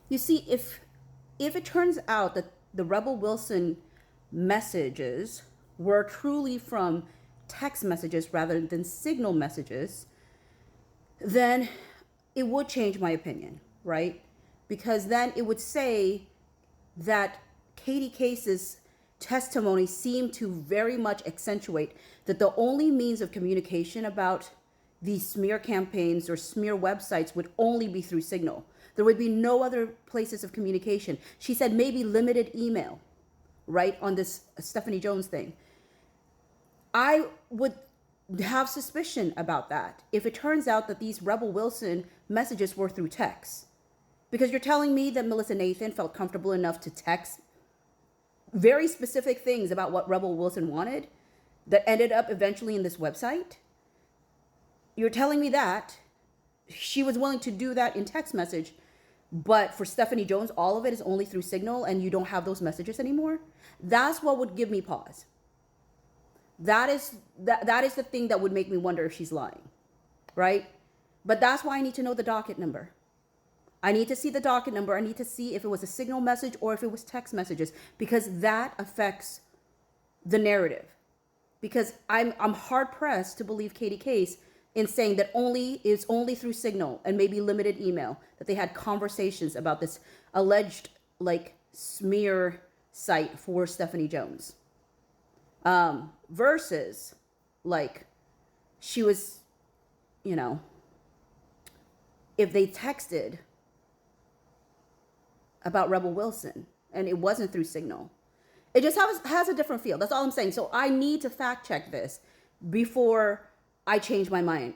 You see, if it turns out that the Rebel Wilson messages were truly from text messages rather than signal messages, then it would change my opinion, right? Because then it would say that Katie Case's testimony seemed to very much accentuate that the only means of communication about these smear campaigns or smear websites would only be through Signal. There would be no other places of communication. She said maybe limited email, right, on this Stephanie Jones thing. I would have suspicion about that if it turns out that these Rebel Wilson messages were through text. Because you're telling me that Melissa Nathan felt comfortable enough to text very specific things about what Rebel Wilson wanted that ended up eventually in this website. You're telling me that she was willing to do that in text message, but for Stephanie Jones, all of it is only through Signal and you don't have those messages anymore. That's what would give me pause. That is the thing that would make me wonder if she's lying, right? But that's why I need to know the docket number. I need to see the docket number. I need to see if it was a Signal message or if it was text messages, because that affects the narrative. Because I'm hard pressed to believe Katie Case in saying that it's only through Signal and maybe limited email that they had conversations about this alleged like smear site for Stephanie Jones. Versus like she was, if they texted about Rebel Wilson and it wasn't through Signal, it just has a different feel. That's all I'm saying. So I need to fact check this before I change my mind.